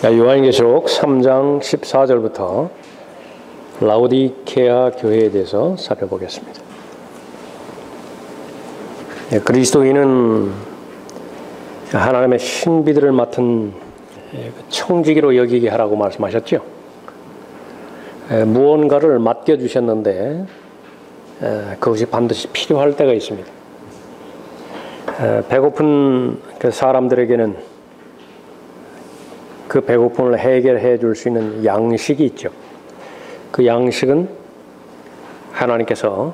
요한계시록 3장 14절부터 라오디케아 교회에 대해서 살펴보겠습니다. 그리스도인은 하나님의 신비들을 맡은 청지기로 여기게 하라고 말씀하셨죠. 무언가를 맡겨주셨는데 그것이 반드시 필요할 때가 있습니다. 배고픈 그 사람들에게는 그 배고픔을 해결해 줄 수 있는 양식이 있죠. 그 양식은 하나님께서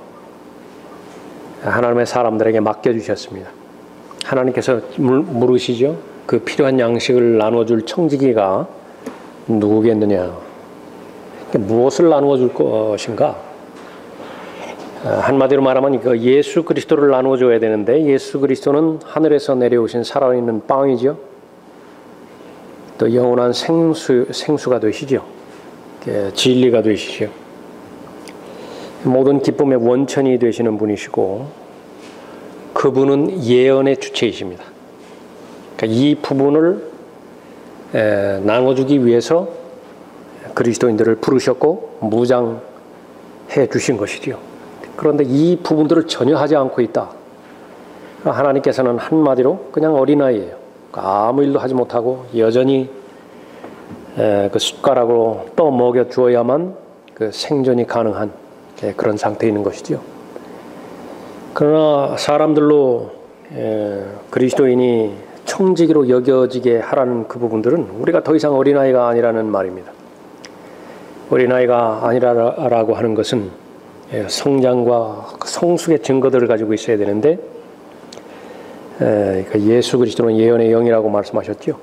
하나님의 사람들에게 맡겨주셨습니다. 하나님께서 물으시죠. 그 필요한 양식을 나눠줄 청지기가 누구겠느냐. 무엇을 나누어줄 것인가. 한마디로 말하면 그 예수 그리스도를 나누어줘야 되는데 예수 그리스도는 하늘에서 내려오신 살아있는 빵이죠. 또 영원한 생수가 되시죠. 진리가 되시죠. 모든 기쁨의 원천이 되시는 분이시고 그분은 예언의 주체이십니다. 그러니까 이 부분을 나눠주기 위해서 그리스도인들을 부르셨고 무장해 주신 것이죠. 그런데 이 부분들을 전혀 하지 않고 있다. 하나님께서는 한마디로 그냥 어린아이예요. 아무 일도 하지 못하고 여전히 그 숟가락으로 떠먹여 주어야만 그 생존이 가능한 그런 상태에 있는 것이죠. 그러나 사람들로 그리스도인이 청지기로 여겨지게 하라는 그 부분들은 우리가 더 이상 어린아이가 아니라는 말입니다. 어린아이가 아니라고 하는 것은 성장과 성숙의 증거들을 가지고 있어야 되는데 예수 그리스도는 예언의 영이라고 말씀하셨죠.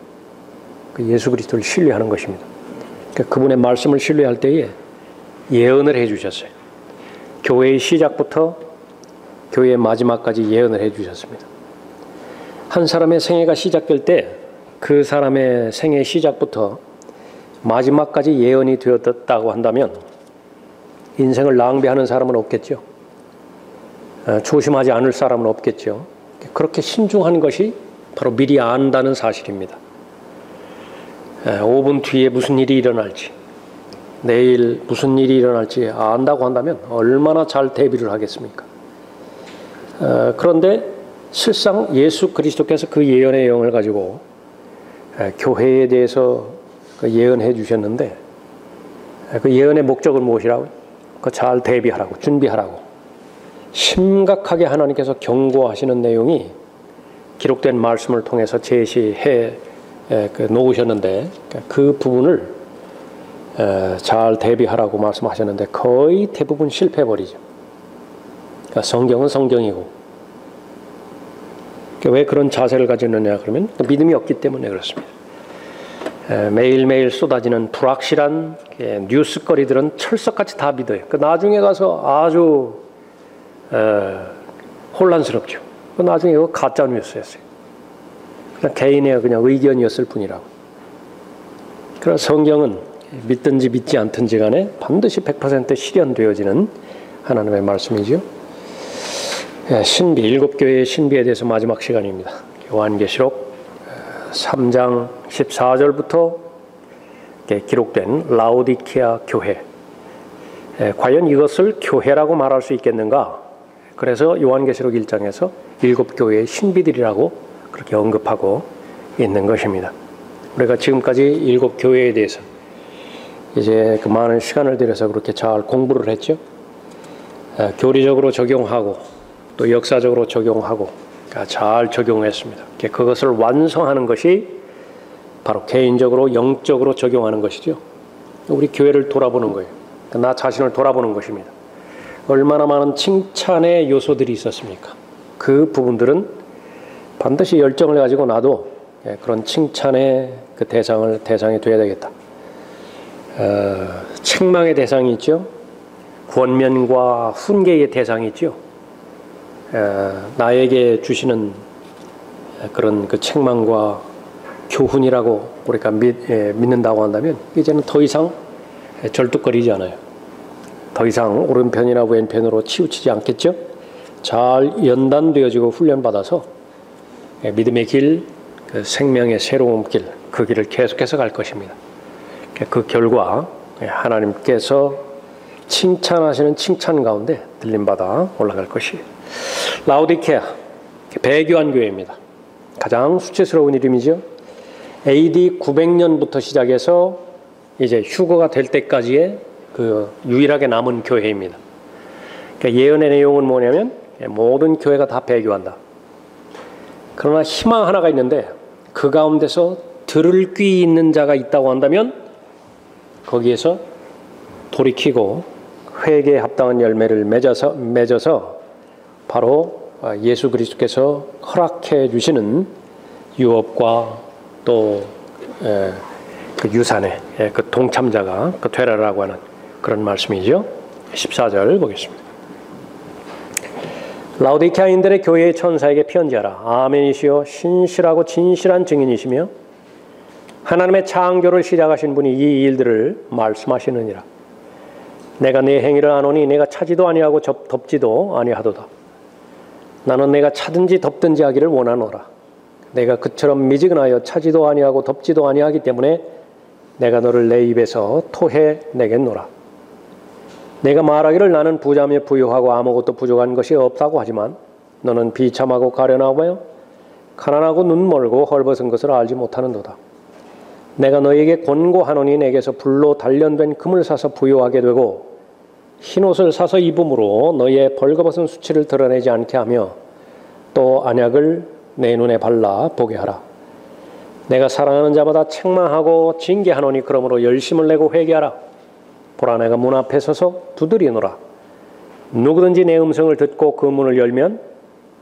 예수 그리스도를 신뢰하는 것입니다. 그분의 말씀을 신뢰할 때에 예언을 해주셨어요. 교회의 시작부터 교회의 마지막까지 예언을 해주셨습니다. 한 사람의 생애가 시작될 때 그 사람의 생애 시작부터 마지막까지 예언이 되었다고 한다면 인생을 낭비하는 사람은 없겠죠. 조심하지 않을 사람은 없겠죠. 그렇게 신중한 것이 바로 미리 안다는 사실입니다. 5분 뒤에 무슨 일이 일어날지, 내일 무슨 일이 일어날지 안다고 한다면 얼마나 잘 대비를 하겠습니까? 그런데 실상 예수 그리스도께서 그 예언의 영을 가지고 교회에 대해서 예언해 주셨는데 그 예언의 목적은 무엇이라고요? 잘 대비하라고, 준비하라고. 심각하게 하나님께서 경고하시는 내용이 기록된 말씀을 통해서 제시해 놓으셨는데 그 부분을 잘 대비하라고 말씀하셨는데 거의 대부분 실패해버리죠. 그러니까 성경은 성경이고 왜 그런 자세를 가지느냐 그러면 믿음이 없기 때문에 그렇습니다. 매일매일 쏟아지는 불확실한 뉴스거리들은 철석같이 다 믿어요. 나중에 가서 아주 혼란스럽죠. 나중에 이거 가짜 뉴스였어요. 그냥 개인의 그냥 의견이었을 뿐이라고. 그래서 성경은 믿든지 믿지 않든지 간에 반드시 100% 실현되어지는 하나님의 말씀이죠. 신비, 7교회의 신비에 대해서 마지막 시간입니다. 요한계시록 3장 14절부터 기록된 라오디케아 교회. 과연 이것을 교회라고 말할 수 있겠는가? 그래서 요한계시록 1장에서 7교회의 신비들이라고 그렇게 언급하고 있는 것입니다. 우리가 지금까지 7교회에 대해서 이제 그 많은 시간을 들여서 그렇게 잘 공부를 했죠. 교리적으로 적용하고 또 역사적으로 적용하고 잘 적용했습니다. 그것을 완성하는 것이 바로 개인적으로 영적으로 적용하는 것이죠. 우리 교회를 돌아보는 거예요. 나 자신을 돌아보는 것입니다. 얼마나 많은 칭찬의 요소들이 있었습니까? 그 부분들은 반드시 열정을 가지고 나도 그런 칭찬의 그 대상이 되어야 되겠다. 책망의 대상이 있죠. 권면과 훈계의 대상이 있죠. 나에게 주시는 그런 그 책망과 교훈이라고 우리가 믿는다고 한다면 이제는 더 이상 절뚝거리지 않아요. 더 이상 오른편이나 왼편으로 치우치지 않겠죠? 잘 연단되어지고 훈련받아서 믿음의 길, 그 생명의 새로운 길, 그 길을 계속해서 갈 것입니다. 그 결과 하나님께서 칭찬하시는 칭찬 가운데 들림받아 올라갈 것이에요. 라오디케아, 배교한 교회입니다. 가장 수치스러운 이름이죠. AD 900년부터 시작해서 이제 휴거가 될 때까지의 그 유일하게 남은 교회입니다. 그러니까 예언의 내용은 뭐냐면 모든 교회가 다 배교한다. 그러나 희망 하나가 있는데 그 가운데서 들을 귀 있는 자가 있다고 한다면 거기에서 돌이키고 회개에 합당한 열매를 맺어서 바로 예수 그리스도께서 허락해 주시는 유업과 또 그 유산의 그 동참자가 되라라고 하는 그런 말씀이죠. 14절 보겠습니다. 라오디케아인들의 교회의 천사에게 편지하라. 아멘이시여 신실하고 진실한 증인이시며 하나님의 창조를 시작하신 분이 이 일들을 말씀하시느니라. 내가 네 행위를 아노니 내가 차지도 아니하고 덮지도 아니하도다. 나는 내가 차든지 덮든지 하기를 원하노라. 내가 그처럼 미지근하여 차지도 아니하고 덮지도 아니하기 때문에 내가 너를 내 입에서 토해 내겠노라. 내가 말하기를 나는 부자며 부유하고 아무것도 부족한 것이 없다고 하지만 너는 비참하고 가련하며 가난하고 눈 멀고 헐벗은 것을 알지 못하는도다. 내가 너에게 권고하노니 내게서 불로 단련된 금을 사서 부유하게 되고 흰옷을 사서 입음으로 너의 벌거벗은 수치를 드러내지 않게 하며 또 안약을 내 눈에 발라 보게 하라. 내가 사랑하는 자마다 책망하고 징계하노니 그러므로 열심을 내고 회개하라. 보라 내가 문 앞에 서서 두드리노라. 누구든지 내 음성을 듣고 그 문을 열면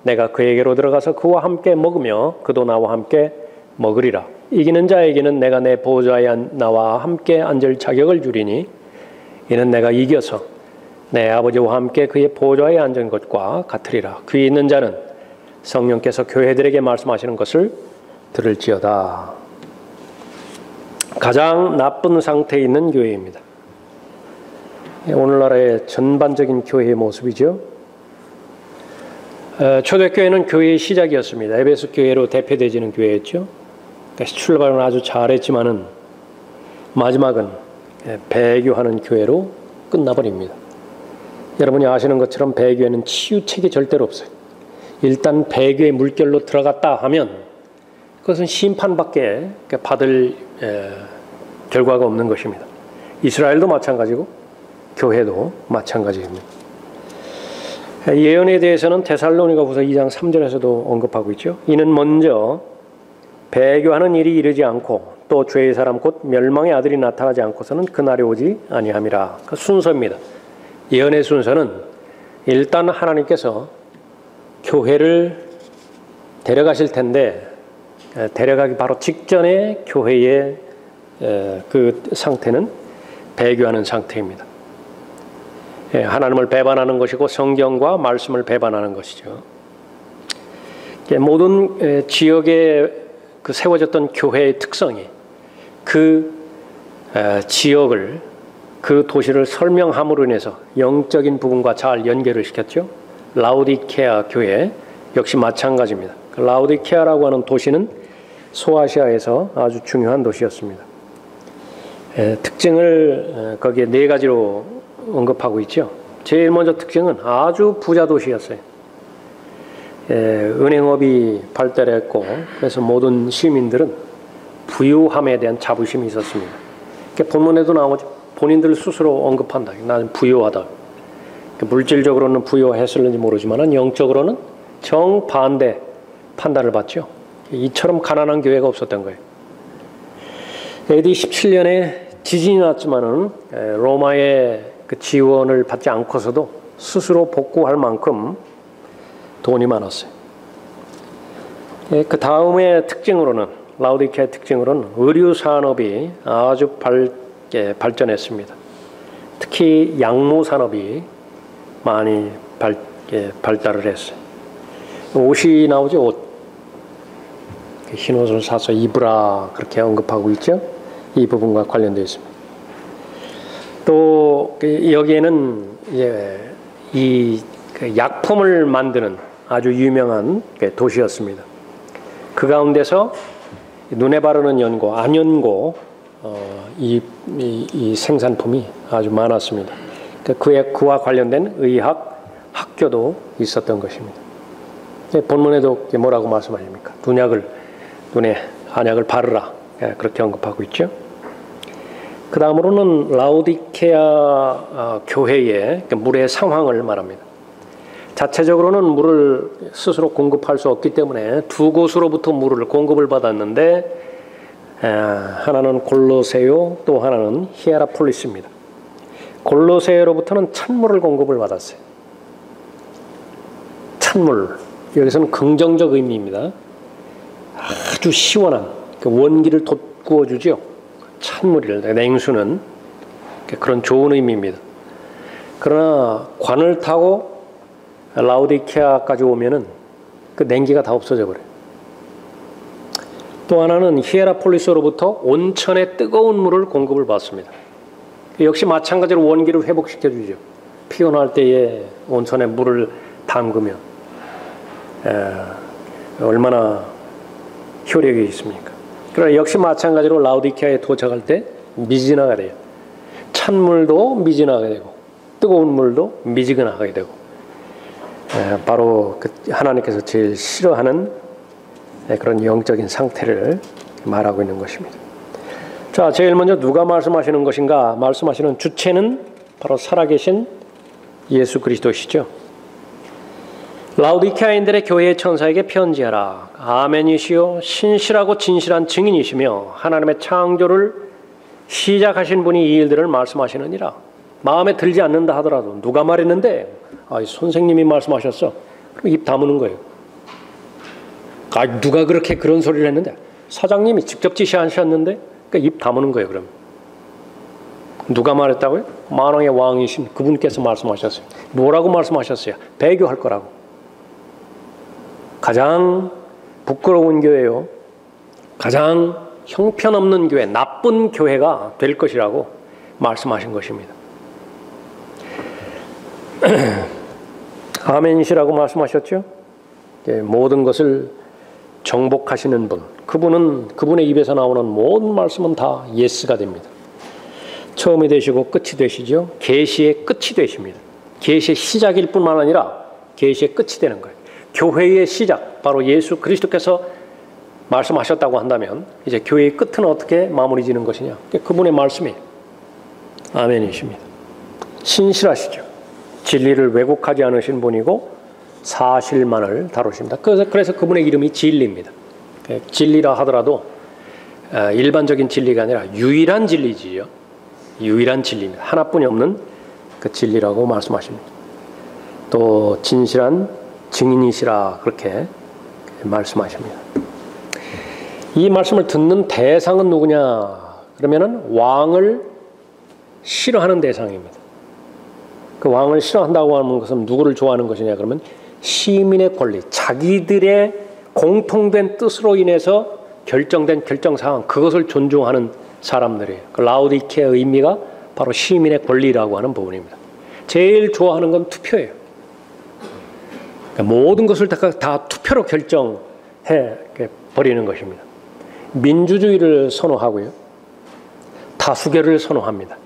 내가 그에게로 들어가서 그와 함께 먹으며 그도 나와 함께 먹으리라. 이기는 자에게는 내가 내 보좌에 나와 함께 앉을 자격을 주리니 이는 내가 이겨서 내 아버지와 함께 그의 보좌에 앉은 것과 같으리라. 귀 있는 자는 성령께서 교회들에게 말씀하시는 것을 들을지어다. 가장 나쁜 상태에 있는 교회입니다. 오늘날의 전반적인 교회의 모습이죠. 초대교회는 교회의 시작이었습니다. 에베소 교회로 대표되지는 교회였죠. 출발은 아주 잘했지만은 마지막은 배교하는 교회로 끝나버립니다. 여러분이 아시는 것처럼 배교에는 치유책이 절대로 없어요. 일단 배교의 물결로 들어갔다 하면 그것은 심판밖에 받을 결과가 없는 것입니다. 이스라엘도 마찬가지고 교회도 마찬가지입니다. 예언에 대해서는 데살로니가후서 2장 3절에서도 언급하고 있죠. 이는 먼저 배교하는 일이 이르지 않고 또 죄의 사람 곧 멸망의 아들이 나타나지 않고서는 그날이 오지 아니함이라. 그 순서입니다. 예언의 순서는 일단 하나님께서 교회를 데려가실 텐데 데려가기 바로 직전에 교회의 그 상태는 배교하는 상태입니다. 하나님을 배반하는 것이고 성경과 말씀을 배반하는 것이죠. 모든 지역에 그 세워졌던 교회의 특성이 그 지역을 그 도시를 설명함으로 인해서 영적인 부분과 잘 연결을 시켰죠. 라오디케아 교회 역시 마찬가지입니다. 라오디케아라고 하는 도시는 소아시아에서 아주 중요한 도시였습니다. 특징을 거기에 4가지로 언급하고 있죠. 제일 먼저 특징은 아주 부자 도시였어요. 은행업이 발달했고 그래서 모든 시민들은 부유함에 대한 자부심이 있었습니다. 본문에도 나오죠. 본인들 스스로 언급한다. 나는 부유하다. 물질적으로는 부유했을는지 모르지만 영적으로는 정반대 판단을 받죠. 이처럼 가난한 교회가 없었던 거예요. AD 17년에 지진이 났지만은 로마의 그 지원을 받지 않고서도 스스로 복구할 만큼 돈이 많았어요. 그 다음의 특징으로는 라오디케아의 특징으로는 의류 산업이 아주 발전했습니다. 특히 양모 산업이 많이 발달을 했어요. 옷이 나오죠. 옷. 흰 옷을 사서 입으라 그렇게 언급하고 있죠. 이 부분과 관련되어 있습니다. 또 여기에는 이 약품을 만드는 아주 유명한 도시였습니다. 그 가운데서 눈에 바르는 연고, 안연고 이 생산품이 아주 많았습니다. 그와 관련된 의학 학교도 있었던 것입니다. 본문에도 뭐라고 말씀하십니까? 눈에 안약을 바르라, 그렇게 언급하고 있죠. 그 다음으로는 라오디케아 교회의 물의 상황을 말합니다. 자체적으로는 물을 스스로 공급할 수 없기 때문에 두 곳으로부터 물을 공급을 받았는데, 하나는 골로새요, 또 하나는 히에라폴리스입니다. 골로새로부터는 찬물을 공급을 받았어요. 찬물, 여기서는 긍정적 의미입니다. 아주 시원한 원기를 돋구어 주죠. 찬물이를, 냉수는 그런 좋은 의미입니다. 그러나 관을 타고 라오디케아까지 오면은 그 냉기가 다 없어져 버려요. 또 하나는 히에라폴리스로부터 온천의 뜨거운 물을 공급을 받습니다. 역시 마찬가지로 원기를 회복시켜 주죠. 피곤할 때에 온천에 물을 담그면 얼마나 효력이 있습니까? 그러나 역시 마찬가지로 라오디케아에 도착할 때 미지근하게 돼요. 찬물도 미지근하게 되고 뜨거운 물도 미지근하게 되고, 바로 하나님께서 제일 싫어하는 그런 영적인 상태를 말하고 있는 것입니다. 자, 제일 먼저 누가 말씀하시는 것인가? 말씀하시는 주체는 바로 살아계신 예수 그리스도시죠. 라오디케아인들의 교회의 천사에게 편지하라. 아멘이시요 신실하고 진실한 증인이시며 하나님의 창조를 시작하신 분이 이 일들을 말씀하시느니라. 마음에 들지 않는다 하더라도 누가 말했는데? 선생님이 말씀하셨어. 그럼 입 다무는 거예요. 누가 그렇게 그런 소리를 했는데? 사장님이 직접 지시하셨는데? 그러니까 입 다무는 거예요. 그럼 누가 말했다고요? 만왕의 왕이신 그분께서 말씀하셨어요. 뭐라고 말씀하셨어요? 배교할 거라고. 가장 부끄러운 교회요, 가장 형편없는 교회, 나쁜 교회가 될 것이라고 말씀하신 것입니다. 아멘이시라고 말씀하셨죠. 모든 것을 정복하시는 분, 그분의 입에서 나오는 모든 말씀은 다 예스가 됩니다. 처음이 되시고 끝이 되시죠. 계시의 끝이 되십니다. 계시의 시작일 뿐만 아니라 계시의 끝이 되는 거예요. 교회의 시작, 바로 예수 그리스도께서 말씀하셨다고 한다면 이제 교회의 끝은 어떻게 마무리 지는 것이냐? 그분의 말씀이 아멘이십니다. 신실하시죠. 진리를 왜곡하지 않으신 분이고 사실만을 다루십니다. 그래서 그분의 이름이 진리입니다. 진리라 하더라도 일반적인 진리가 아니라 유일한 진리지요. 유일한 진리입니다. 하나뿐이 없는 그 진리라고 말씀하십니다. 또 진실한 증인이시라 그렇게 말씀하십니다. 이 말씀을 듣는 대상은 누구냐? 그러면은 왕을 싫어하는 대상입니다. 그 왕을 싫어한다고 하는 것은 누구를 좋아하는 것이냐? 그러면 시민의 권리, 자기들의 공통된 뜻으로 인해서 결정된 결정사항, 그것을 존중하는 사람들이에요. 그 라오디케아의 의미가 바로 시민의 권리라고 하는 부분입니다. 제일 좋아하는 건 투표예요. 그러니까 모든 것을 다 투표로 결정해 버리는 것입니다. 민주주의를 선호하고요, 다수결을 선호합니다.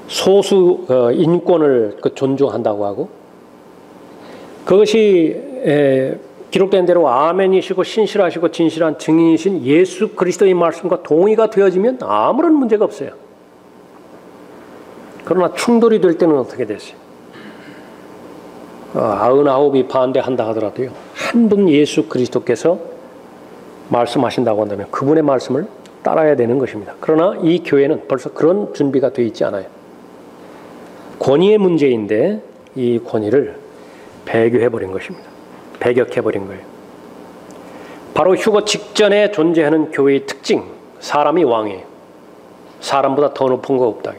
소수 인권을 존중한다고 하고, 그것이 기록된 대로 아멘이시고 신실하시고 진실한 증인이신 예수 그리스도의 말씀과 동의가 되어지면 아무런 문제가 없어요. 그러나 충돌이 될 때는 어떻게 됐어요? 99이 반대한다 하더라도요, 한 분 예수 그리스도께서 말씀하신다고 한다면 그분의 말씀을 따라야 되는 것입니다. 그러나 이 교회는 벌써 그런 준비가 되어 있지 않아요. 권위의 문제인데 이 권위를 배교해버린 것입니다. 배격해버린 거예요. 바로 휴거 직전에 존재하는 교회의 특징, 사람이 왕이에요. 사람보다 더 높은 거 없다.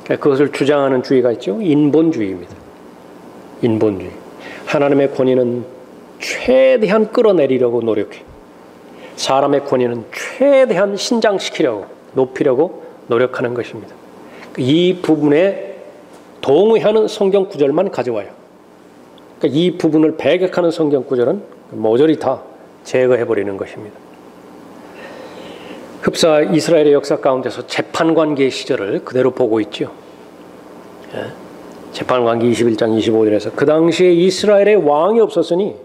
그것을 주장하는 주의가 있죠. 인본주의입니다. 인본주의. 하나님의 권위는 최대한 끌어내리려고 노력해. 사람의 권위는 최대한 신장시키려고, 높이려고 노력하는 것입니다. 이 부분에 동의하는 성경 구절만 가져와요. 그러니까 이 부분을 배격하는 성경 구절은 모조리 다 제거해버리는 것입니다. 흡사 이스라엘의 역사 가운데서 재판관계 시절을 그대로 보고 있죠. 재판관계 21장 25절에서 그 당시에 이스라엘의 왕이 없었으니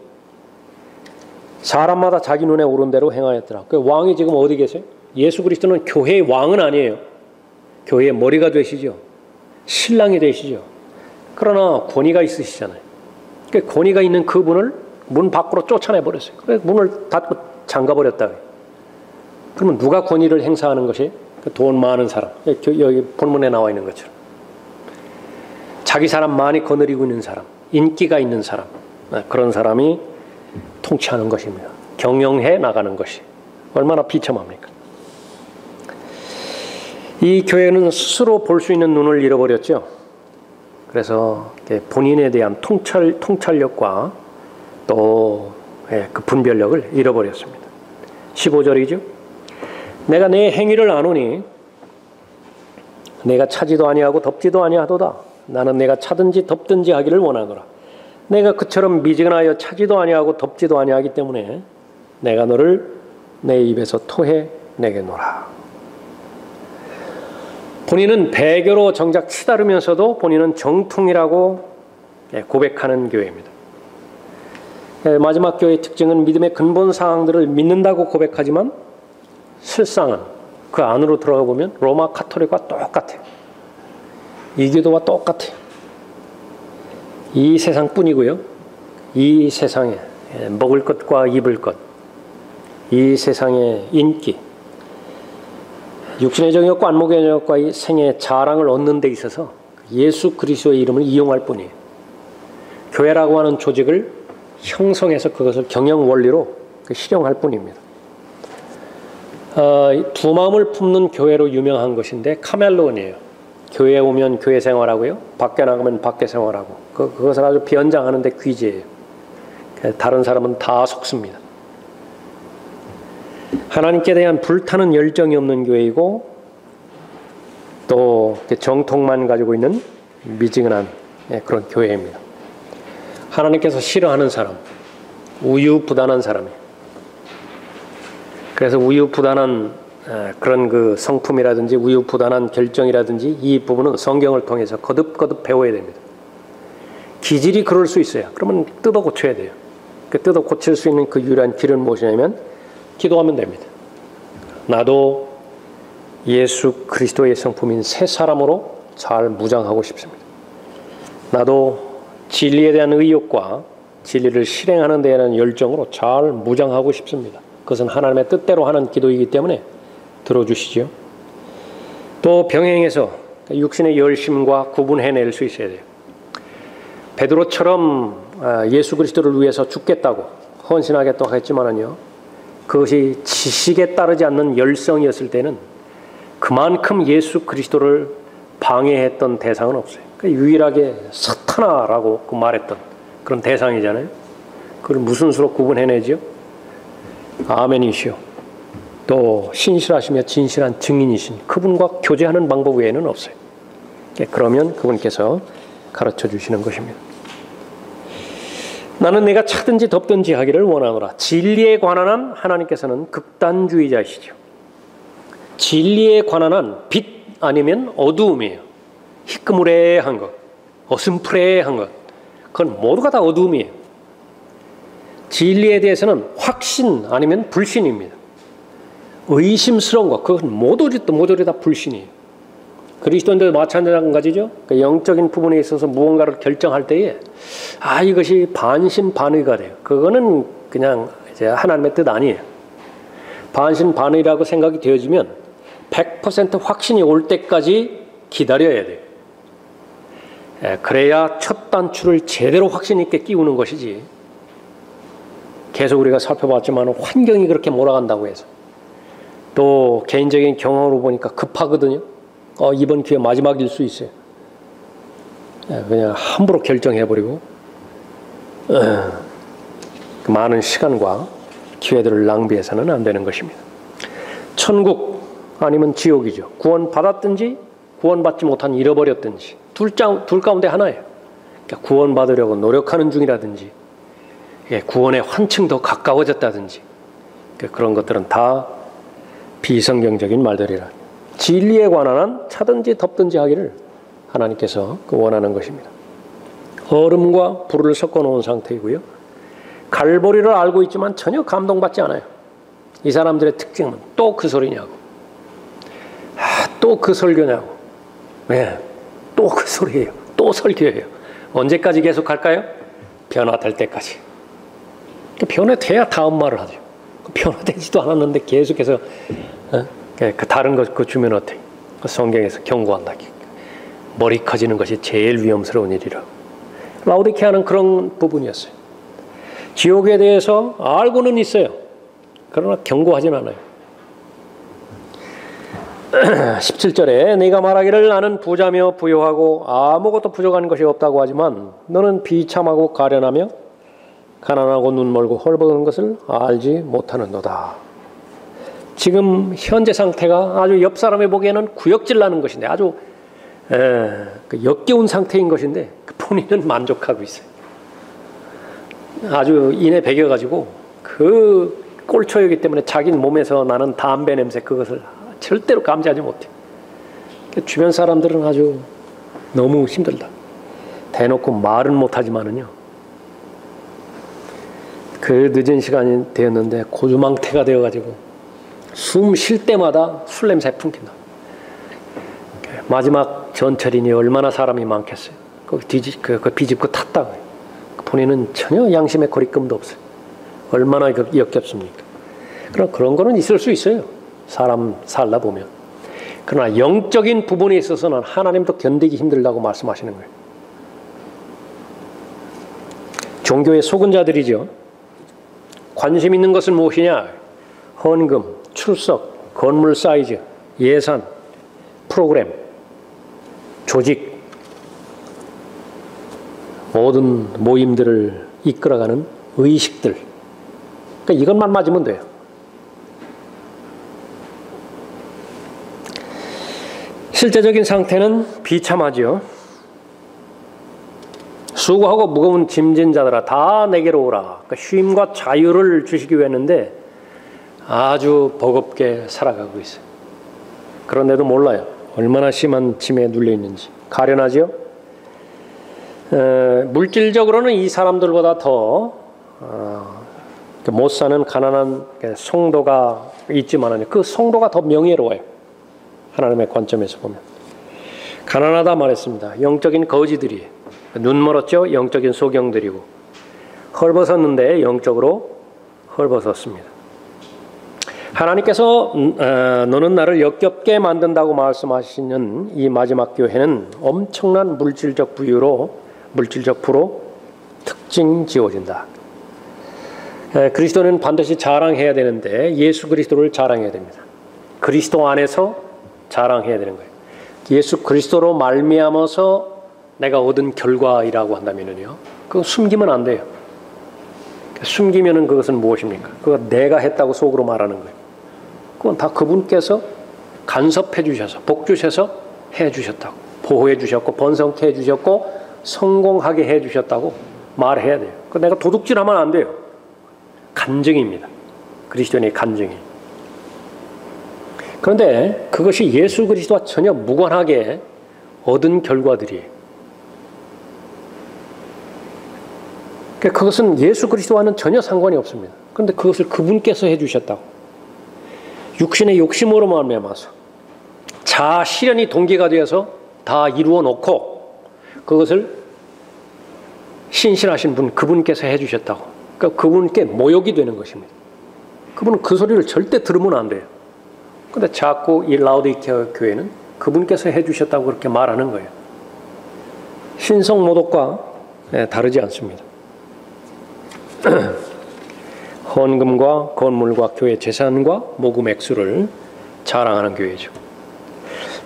사람마다 자기 눈에 오른 대로 행하였더라. 그 왕이 지금 어디 계세요? 예수 그리스도는 교회의 왕은 아니에요. 교회의 머리가 되시죠. 신랑이 되시죠. 그러나 권위가 있으시잖아요. 그 권위가 있는 그분을 문 밖으로 쫓아내버렸어요. 그래서 문을 닫고 잠가버렸다. 그러면 누가 권위를 행사하는 것이? 그 돈 많은 사람. 여기 본문에 나와 있는 것처럼. 자기 사람 많이 거느리고 있는 사람. 인기가 있는 사람. 그런 사람이 통치하는 것입니다. 경영해 나가는 것이. 얼마나 비참합니까? 이 교회는 스스로 볼 수 있는 눈을 잃어버렸죠. 그래서 본인에 대한 통찰력과 또 그 분별력을 잃어버렸습니다. 15절이죠. 내가 내 행위를 아노니 내가 차지도 아니하고 덮지도 아니하도다. 나는 내가 차든지 덮든지 하기를 원하노라. 내가 그처럼 미지근하여 차지도 아니하고 덮지도 아니하기 때문에 내가 너를 내 입에서 토해 내게노라. 본인은 배교로 정작 치다르면서도 본인은 정통이라고 고백하는 교회입니다. 마지막 교회의 특징은 믿음의 근본 사항들을 믿는다고 고백하지만 실상은 그 안으로 들어가 보면 로마 카톨릭과 똑같아요. 이교도와 똑같아요. 이 세상뿐이고요. 이 세상에 먹을 것과 입을 것, 이 세상의 인기, 육신의 정욕과 안목의 정욕과 이 생의 자랑을 얻는 데 있어서 예수 그리스도의 이름을 이용할 뿐이에요. 교회라고 하는 조직을 형성해서 그것을 경영 원리로 실용할 뿐입니다. 두 마음을 품는 교회로 유명한 것인데 카멜론이에요. 교회에 오면 교회 생활하고요. 밖에 나가면 밖에 생활하고. 그것을 아주 변장하는데 귀재예요. 다른 사람은 다 속습니다. 하나님께 대한 불타는 열정이 없는 교회이고 또 정통만 가지고 있는 미지근한 그런 교회입니다. 하나님께서 싫어하는 사람, 우유부단한 사람이에요. 그래서 우유부단한 그런 그 성품이라든지 우유부단한 결정이라든지 이 부분은 성경을 통해서 거듭거듭 배워야 됩니다. 기질이 그럴 수 있어요. 그러면 뜯어 고쳐야 돼요. 그 뜯어 고칠 수 있는 그 유일한 길은 무엇이냐면 기도하면 됩니다. 나도 예수 그리스도의 성품인 새 사람으로 잘 무장하고 싶습니다. 나도 진리에 대한 의욕과 진리를 실행하는 데 대한 열정으로 잘 무장하고 싶습니다. 그것은 하나님의 뜻대로 하는 기도이기 때문에 들어주시죠. 또 병행해서 육신의 열심과 구분해낼 수 있어야 돼요. 베드로처럼 예수 그리스도를 위해서 죽겠다고 헌신하겠다고 했지만은요, 그것이 지식에 따르지 않는 열성이었을 때는 그만큼 예수 그리스도를 방해했던 대상은 없어요. 유일하게 사탄아라고 말했던 그런 대상이잖아요. 그걸 무슨 수로 구분해내죠? 아멘이시오. 또 신실하시며 진실한 증인이신 그분과 교제하는 방법 외에는 없어요. 그러면 그분께서 가르쳐 주시는 것입니다. 나는 내가 차든지 덮든지 하기를 원하노라. 진리에 관한 한 하나님께서는 극단주의자이시죠. 진리에 관한 한 빛 아니면 어두움이에요. 희끄무레한 것, 어슴푸레한 것, 그건 모두가 다 어두움이에요. 진리에 대해서는 확신 아니면 불신입니다. 의심스러운 것, 그건 모두 다 불신이에요. 그리스도인들도 마찬가지죠. 그 영적인 부분에 있어서 무언가를 결정할 때에 이것이 반신반의가 돼요. 그거는 그냥 이제 하나님의 뜻 아니에요. 반신반의라고 생각이 되어지면 100% 확신이 올 때까지 기다려야 돼요. 그래야 첫 단추를 제대로 확신 있게 끼우는 것이지. 계속 우리가 살펴봤지만 환경이 그렇게 몰아간다고 해서 또 개인적인 경험으로 보니까 급하거든요. 이번 기회 마지막일 수 있어요. 그냥 함부로 결정해버리고 많은 시간과 기회들을 낭비해서는 안 되는 것입니다. 천국 아니면 지옥이죠. 구원받았든지 구원받지 못한 잃어버렸든지 둘 가운데 하나예요. 그러니까 구원받으려고 노력하는 중이라든지 구원의 환층 더 가까워졌다든지 그런 것들은 다 비성경적인 말들이라. 진리에 관한 한 차든지 덮든지 하기를 하나님께서 원하는 것입니다. 얼음과 불을 섞어 놓은 상태이고요. 갈보리를 알고 있지만 전혀 감동받지 않아요. 이 사람들의 특징은 또 그 소리냐고. 또 그 설교냐고. 네, 또 그 소리예요. 또 설교예요. 언제까지 계속 할까요? 변화될 때까지. 변화돼야 다음 말을 하죠. 변화되지도 않았는데 계속해서 다른 거 주면 어때? 성경에서 경고한다. 머리 커지는 것이 제일 위험스러운 일이라고. 라오디케아는 그런 부분이었어요. 지옥에 대해서 알고는 있어요. 그러나 경고하진 않아요. 17절에 네가 말하기를 나는 부자며 부요하고 아무것도 부족한 것이 없다고 하지만 너는 비참하고 가련하며 가난하고 눈멀고 헐벗은 것을 알지 못하는도다. 지금 현재 상태가 아주 옆 사람이 보기에는 구역질 나는 것인데 아주 역겨운 상태인 것인데 본인은 만족하고 있어요. 아주 인에 배겨가지고 그 꼴초이기 때문에 자기 몸에서 나는 담배 냄새 그것을 절대로 감지하지 못해. 주변 사람들은 아주 너무 힘들다. 대놓고 말은 못하지만은요. 그 늦은 시간이 되었는데 고주망태가 되어가지고 숨 쉴 때마다 술 냄새 풍긴다. 마지막 전철이니 얼마나 사람이 많겠어요. 그 비집고 탔다고요. 본인은 전혀 양심의 거리낌도 없어요. 얼마나 역겹습니까? 그런 거는 있을 수 있어요. 사람 살다 보면. 그러나 영적인 부분에 있어서는 하나님도 견디기 힘들다고 말씀하시는 거예요. 종교의 속은 자들이죠. 관심 있는 것은 무엇이냐? 헌금, 출석, 건물 사이즈, 예산, 프로그램, 조직, 모든 모임들을 이끌어가는 의식들. 그러니까 이것만 맞으면 돼요. 실제적인 상태는 비참하지요. 수고하고 무거운 짐진 자들아 다 내게로 오라. 그러니까 쉼과 자유를 주시기 위해 했는데 아주 버겁게 살아가고 있어요. 그런데도 몰라요. 얼마나 심한 짐에 눌려 있는지. 가련하지요. 물질적으로는 이 사람들보다 더 못 사는 가난한 성도가 있지만 그 성도가 더 명예로워요. 하나님의 관점에서 보면. 가난하다 말했습니다. 영적인 거지들이 눈 멀었죠. 영적인 소경들이고 헐벗었는데 영적으로 헐벗었습니다. 하나님께서 너는 나를 역겹게 만든다고 말씀하시는 이 마지막 교회는 엄청난 물질적 부로 특징 지어진다. 그리스도는 반드시 자랑해야 되는데 예수 그리스도를 자랑해야 됩니다. 그리스도 안에서 자랑해야 되는 거예요. 예수 그리스도로 말미암아서 내가 얻은 결과이라고 한다면요, 그거 숨기면 안 돼요. 숨기면은 그것은 무엇입니까? 그거 내가 했다고 속으로 말하는 거예요. 그건 다 그분께서 간섭해 주셔서 복 주셔서 해 주셨다고, 보호해 주셨고 번성케 해 주셨고 성공하게 해 주셨다고 말해야 돼요. 그 내가 도둑질하면 안 돼요. 간증입니다. 그리스도인의 간증이. 그런데 그것이 예수 그리스도와 전혀 무관하게 얻은 결과들이에요. 그것은 예수 그리스도와는 전혀 상관이 없습니다. 그런데 그것을 그분께서 해주셨다고. 육신의 욕심으로 말미암아서 자아 실현이 동기가 되어서 다 이루어 놓고 그것을 신실하신 분 그분께서 해주셨다고. 그러니까 그분께 모욕이 되는 것입니다. 그분은 그 소리를 절대 들으면 안 돼요. 그런데 자꾸 이 라오디케아 교회는 그분께서 해주셨다고 그렇게 말하는 거예요. 신성모독과 다르지 않습니다. 헌금과 건물과 교회 재산과 모금 액수를 자랑하는 교회죠.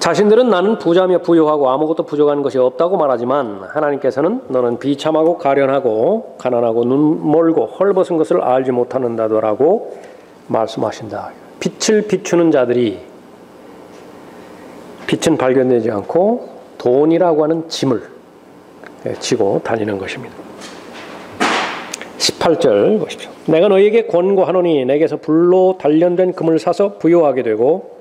자신들은 나는 부자며 부요하고 아무것도 부족한 것이 없다고 말하지만 하나님께서는 너는 비참하고 가련하고 가난하고 눈멀고 헐벗은 것을 알지 못하는다더라고 말씀하신다. 빛을 비추는 자들이 빛은 발견되지 않고 돈이라고 하는 짐을 지고 다니는 것입니다. 18절 보십시오. 내가 너에게 권고하노니 내게서 불로 단련된 금을 사서 부요하게 되고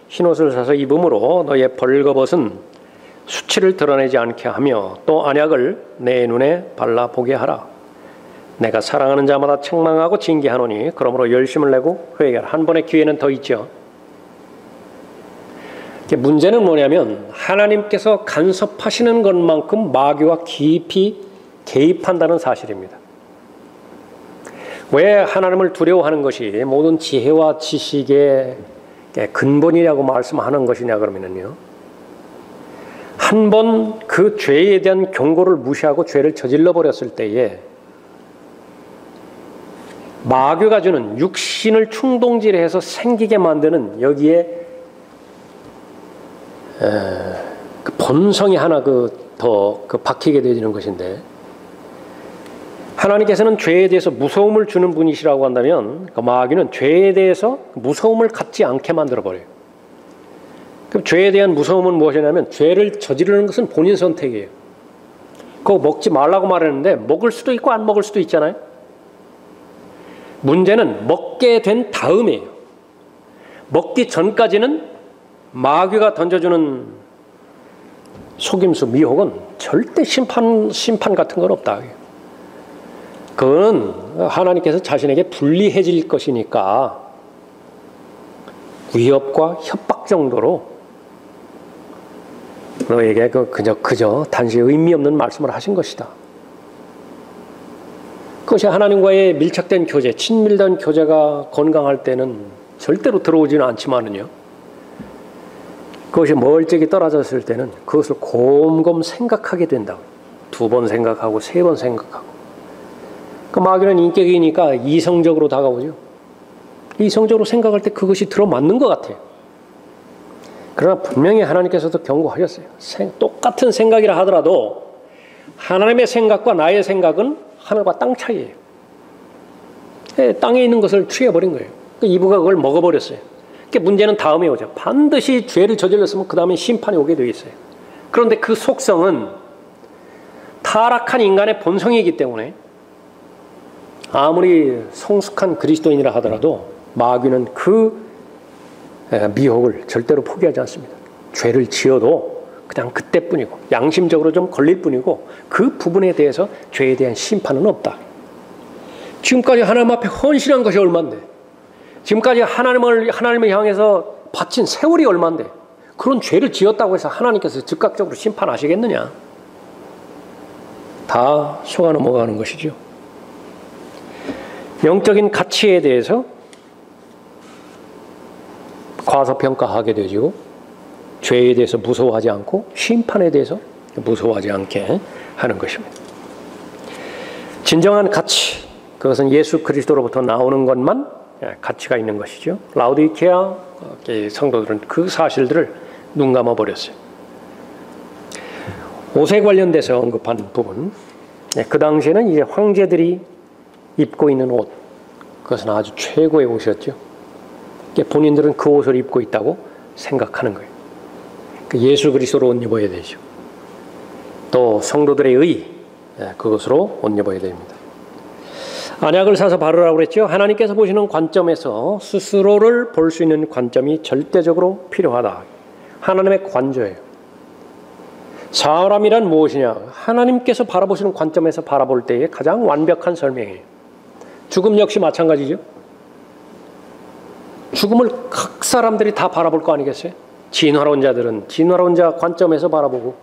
흰옷을 사서 입음으로 너의 벌거벗은 수치를 드러내지 않게 하며 또 안약을 내 눈에 발라보게 하라. 내가 사랑하는 자마다 책망하고 징계하노니 그러므로 열심을 내고 회개하라. 한 번의 기회는 더 있죠. 문제는 뭐냐면 하나님께서 간섭하시는 것만큼 마귀가 깊이 개입한다는 사실입니다. 왜 하나님을 두려워하는 것이 모든 지혜와 지식의 근본이라고 말씀하는 것이냐 그러면요. 한 번 그 죄에 대한 경고를 무시하고 죄를 저질러 버렸을 때에 마귀가 주는 육신을 충동질해서 생기게 만드는 여기에 그 본성이 하나 더 박히게 되는 것인데 하나님께서는 죄에 대해서 무서움을 주는 분이시라고 한다면 그 마귀는 죄에 대해서 무서움을 갖지 않게 만들어 버려요. 그럼 죄에 대한 무서움은 무엇이냐면 죄를 저지르는 것은 본인 선택이에요. 그거 먹지 말라고 말했는데 먹을 수도 있고 안 먹을 수도 있잖아요. 문제는 먹게 된 다음이에요. 먹기 전까지는 마귀가 던져주는 속임수, 미혹은 절대 심판 같은 건 없다. 그거는 하나님께서 자신에게 불리해질 것이니까 위협과 협박 정도로 너에게 그저 단지 의미 없는 말씀을 하신 것이다. 그것이 하나님과의 밀착된 교제, 친밀된 교제가 건강할 때는 절대로 들어오지는 않지만은요. 그것이 멀찍이 떨어졌을 때는 그것을 곰곰 생각하게 된다고. 2번 생각하고 3번 생각하고. 그 마귀는 인격이니까 이성적으로 다가오죠. 이성적으로 생각할 때 그것이 들어맞는 것 같아요. 그러나 분명히 하나님께서도 경고하셨어요. 똑같은 생각이라 하더라도 하나님의 생각과 나의 생각은 하늘과 땅 차이예요. 땅에 있는 것을 취해버린 거예요. 이브가 그걸 먹어버렸어요. 문제는 다음에 오죠. 반드시 죄를 저질렀으면 그 다음에 심판이 오게 되어 있어요. 그런데 그 속성은 타락한 인간의 본성이기 때문에 아무리 성숙한 그리스도인이라 하더라도 마귀는 그 미혹을 절대로 포기하지 않습니다. 죄를 지어도 그냥 그때뿐이고 양심적으로 좀 걸릴 뿐이고 그 부분에 대해서 죄에 대한 심판은 없다. 지금까지 하나님 앞에 헌신한 것이 얼만데, 지금까지 하나님을 향해서 바친 세월이 얼만데, 그런 죄를 지었다고 해서 하나님께서 즉각적으로 심판하시겠느냐? 다 속아 넘어가는 것이죠. 영적인 가치에 대해서 과소평가하게 되지고 죄에 대해서 무서워하지 않고 심판에 대해서 무서워하지 않게 하는 것입니다. 진정한 가치, 그것은 예수 그리스도로부터 나오는 것만 가치가 있는 것이죠. 라우디케아 성도들은 그 사실들을 눈 감아버렸어요. 옷에 관련돼서 언급한 부분, 그 당시에는 이제 황제들이 입고 있는 옷, 그것은 아주 최고의 옷이었죠. 본인들은 그 옷을 입고 있다고 생각하는 거예요. 예수 그리스도로 옷 입어야 되죠. 또 성도들의 의, 그것으로 옷 입어야 됩니다. 안약을 사서 바르라고 그랬죠. 하나님께서 보시는 관점에서 스스로를 볼 수 있는 관점이 절대적으로 필요하다. 하나님의 관조예요. 사람이란 무엇이냐? 하나님께서 바라보시는 관점에서 바라볼 때의 가장 완벽한 설명이에요. 죽음 역시 마찬가지죠. 죽음을 각 사람들이 다 바라볼 거 아니겠어요? 진화론자들은 진화론자 관점에서 바라보고,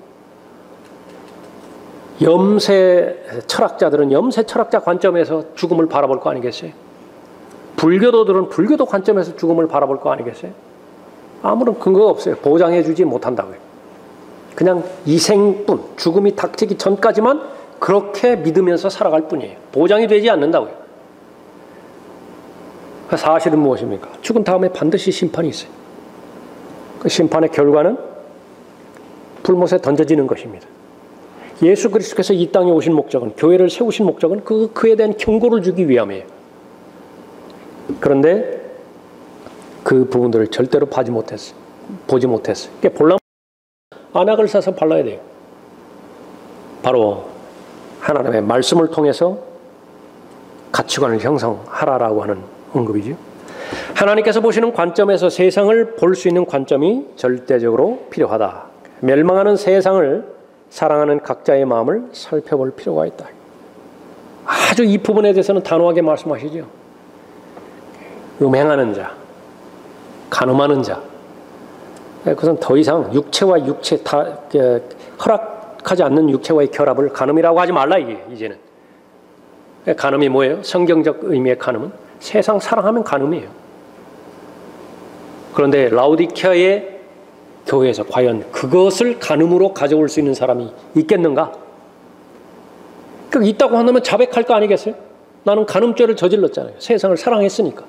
염세 철학자들은 염세 철학자 관점에서 죽음을 바라볼 거 아니겠어요? 불교도들은 불교도 관점에서 죽음을 바라볼 거 아니겠어요? 아무런 근거가 없어요. 보장해주지 못한다고요. 그냥 이생뿐, 죽음이 닥치기 전까지만 그렇게 믿으면서 살아갈 뿐이에요. 보장이 되지 않는다고요. 사실은 무엇입니까? 죽은 다음에 반드시 심판이 있어요. 그 심판의 결과는 불못에 던져지는 것입니다. 예수 그리스도께서 이 땅에 오신 목적은, 교회를 세우신 목적은 그에 대한 경고를 주기 위함이에요. 그런데 그 부분들을 절대로 보지 못했어요. 그러니까 보려면 안약을 사서 발라야 돼요. 바로 하나님의 말씀을 통해서 가치관을 형성하라라고 하는 언급이죠. 하나님께서 보시는 관점에서 세상을 볼 수 있는 관점이 절대적으로 필요하다. 멸망하는 세상을 사랑하는 각자의 마음을 살펴볼 필요가 있다. 아주 이 부분에 대해서는 단호하게 말씀하시죠. 음행하는 자, 간음하는 자, 그것은 더 이상 육체와 육체 허락하지 않는 육체와의 결합을 간음이라고 하지 말라 이제는. 간음이 뭐예요? 성경적 의미의 간음은 세상 사랑하면 간음이에요. 그런데 라오디케아의 교회에서 과연 그것을 간음으로 가져올 수 있는 사람이 있겠는가? 있다고 한다면 자백할 거 아니겠어요? 나는 간음죄를 저질렀잖아요. 세상을 사랑했으니까.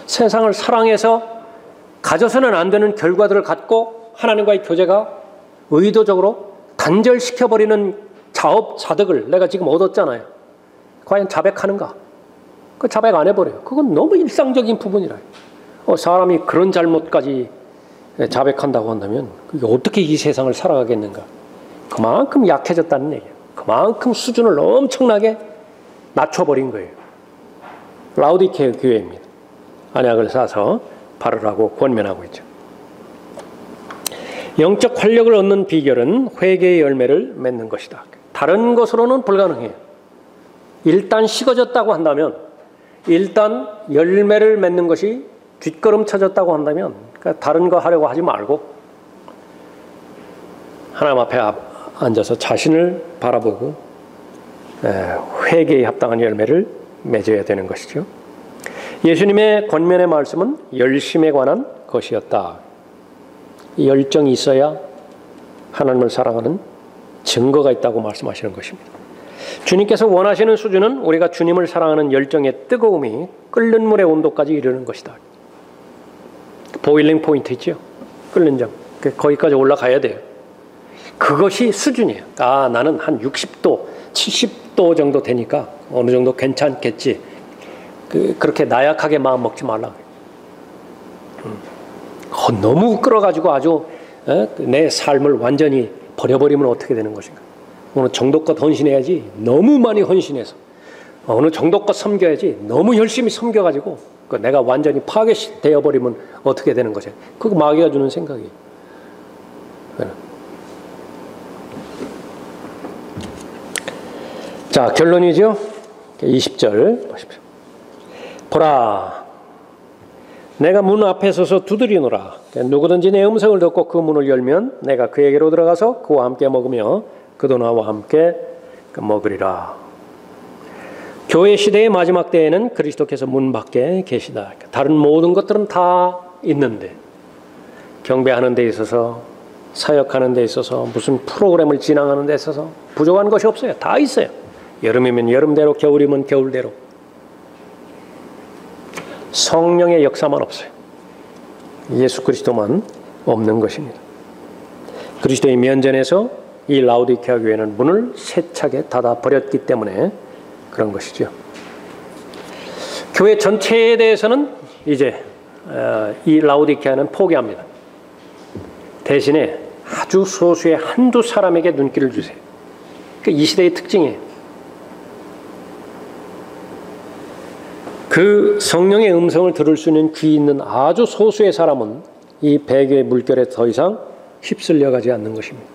세상을 사랑해서 가져서는 안 되는 결과들을 갖고 하나님과의 교제가 의도적으로 단절시켜버리는 자업자득을 내가 지금 얻었잖아요. 과연 자백하는가? 그 자백 안 해버려요. 그건 너무 일상적인 부분이라. 사람이 그런 잘못까지 자백한다고 한다면 그게 어떻게 이 세상을 살아가겠는가? 그만큼 약해졌다는 얘기예요. 그만큼 수준을 엄청나게 낮춰버린 거예요. 라오디케아 교회입니다. 언약을 사서 바르라고 권면하고 있죠. 영적 활력을 얻는 비결은 회개의 열매를 맺는 것이다. 다른 것으로는 불가능해요. 일단 식어졌다고 한다면, 일단 열매를 맺는 것이 뒷걸음 쳐졌다고 한다면 다른 거 하려고 하지 말고 하나님 앞에 앉아서 자신을 바라보고 회개에 합당한 열매를 맺어야 되는 것이죠. 예수님의 권면의 말씀은 열심에 관한 것이었다. 이 열정이 있어야 하나님을 사랑하는 증거가 있다고 말씀하시는 것입니다. 주님께서 원하시는 수준은 우리가 주님을 사랑하는 열정의 뜨거움이 끓는 물의 온도까지 이르는 것이다. 보일링 포인트 있죠? 끓는 점. 거기까지 올라가야 돼요. 그것이 수준이에요. 나는 한 60도, 70도 정도 되니까 어느 정도 괜찮겠지. 그렇게 나약하게 마음 먹지 말라. 너무 끌어가지고 아주 내 삶을 완전히 버려버리면 어떻게 되는 것인가. 어느 정도껏 헌신해야지. 너무 많이 헌신해서 어느 정도껏 섬겨야지. 너무 열심히 섬겨가지고 내가 완전히 파괴되어버리면 어떻게 되는 것이야. 그거 마귀가 주는 생각이에요. 자, 결론이죠. 20절 보십시오. 보라, 내가 문 앞에 서서 두드리노라. 누구든지 내 음성을 듣고 그 문을 열면 내가 그에게로 들어가서 그와 함께 먹으며 그도 나와 함께 먹으리라. 교회 시대의 마지막 때에는 그리스도께서 문 밖에 계시다. 다른 모든 것들은 다 있는데 경배하는 데 있어서, 사역하는 데 있어서, 무슨 프로그램을 진행하는 데 있어서 부족한 것이 없어요. 다 있어요. 여름이면 여름대로, 겨울이면 겨울대로. 성령의 역사만 없어요. 예수 그리스도만 없는 것입니다. 그리스도의 면전에서 이 라오디케아 교회는 문을 세차게 닫아버렸기 때문에 그런 것이죠. 교회 전체에 대해서는 이제 이 라오디케아는 포기합니다. 대신에 아주 소수의 한두 사람에게 눈길을 주세요. 이 시대의 특징이에요. 그 성령의 음성을 들을 수 있는 귀 있는 아주 소수의 사람은 이 배교의 물결에 더 이상 휩쓸려 가지 않는 것입니다.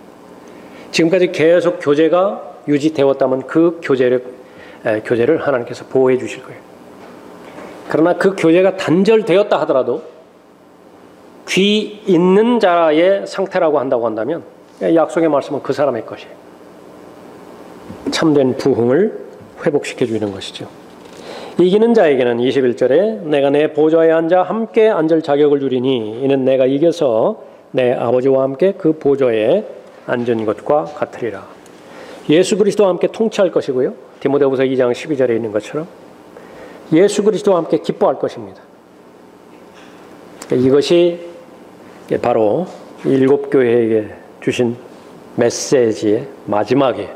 지금까지 계속 교제가 유지되었다면 그 교제를 하나님께서 보호해 주실 거예요. 그러나 그 교제가 단절되었다 하더라도 귀 있는 자의 상태라고 한다고 한다면 약속의 말씀은 그 사람의 것이에요. 참된 부흥을 회복시켜 주는 것이죠. 이기는 자에게는 21절에 내가 내 보좌에 앉아 함께 앉을 자격을 주리니 이는 내가 이겨서 내 아버지와 함께 그 보좌에 앉은 것과 같으리라. 예수 그리스도와 함께 통치할 것이고요. 디모데후서 2장 12절에 있는 것처럼 예수 그리스도와 함께 기뻐할 것입니다. 이것이 바로 일곱 교회에게 주신 메시지의 마지막이에요.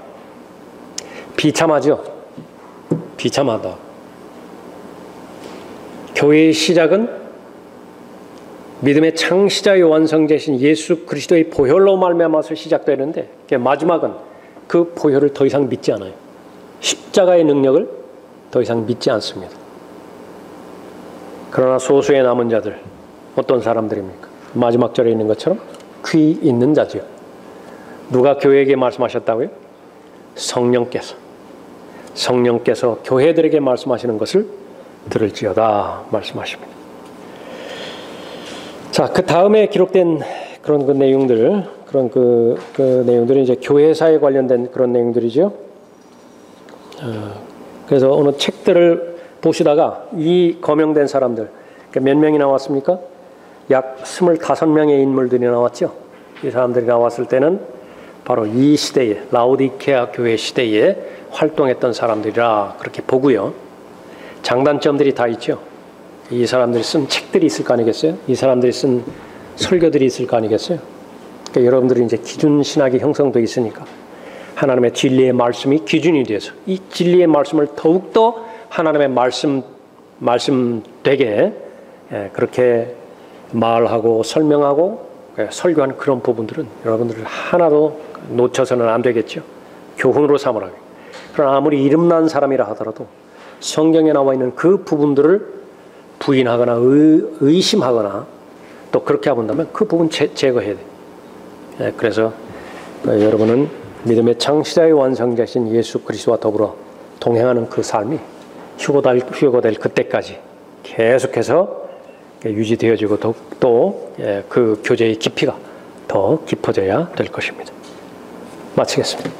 비참하죠? 비참하다. 교회의 시작은 믿음의 창시자의 완성되신 예수 그리스도의 보혈로 말미암아서 시작되는데 마지막은 그 보혈을 더 이상 믿지 않아요. 십자가의 능력을 더 이상 믿지 않습니다. 그러나 소수의 남은 자들, 어떤 사람들입니까? 마지막 절에 있는 것처럼 귀 있는 자지요. 누가 교회에게 말씀하셨다고요? 성령께서 교회들에게 말씀하시는 것을 들을지어다 말씀하십니다. 자, 그 다음에 기록된 그런 그 내용들, 그런 그 내용들은 이제 교회사에 관련된 그런 내용들이죠. 그래서 어느 책들을 보시다가 이 거명된 사람들, 몇 명이 나왔습니까? 약 25명의 인물들이 나왔죠. 이 사람들이 나왔을 때는 바로 이 시대에, 라오디케아 교회 시대에 활동했던 사람들이라 그렇게 보고요. 장단점들이 다 있죠. 이 사람들이 쓴 책들이 있을 거 아니겠어요? 이 사람들이 쓴 설교들이 있을 거 아니겠어요? 그러니까 여러분들이 이제 기준 신학이 형성되어 있으니까 하나님의 진리의 말씀이 기준이 돼서 이 진리의 말씀을 더욱더 하나님의 말씀 되게 그렇게 말하고 설명하고 설교하는 그런 부분들은 여러분들 하나도 놓쳐서는 안 되겠죠. 교훈으로 삼으라. 그러나 아무리 이름난 사람이라 하더라도 성경에 나와 있는 그 부분들을 부인하거나 의심하거나 또 그렇게 한다면 그 부분 제거해야 돼요. 그래서 여러분은 믿음의 창시자의 완성자신 예수 그리스도와 더불어 동행하는 그 삶이 휴거될 그때까지 계속해서 유지되어지고 또 그 교제의 깊이가 더 깊어져야 될 것입니다. 마치겠습니다.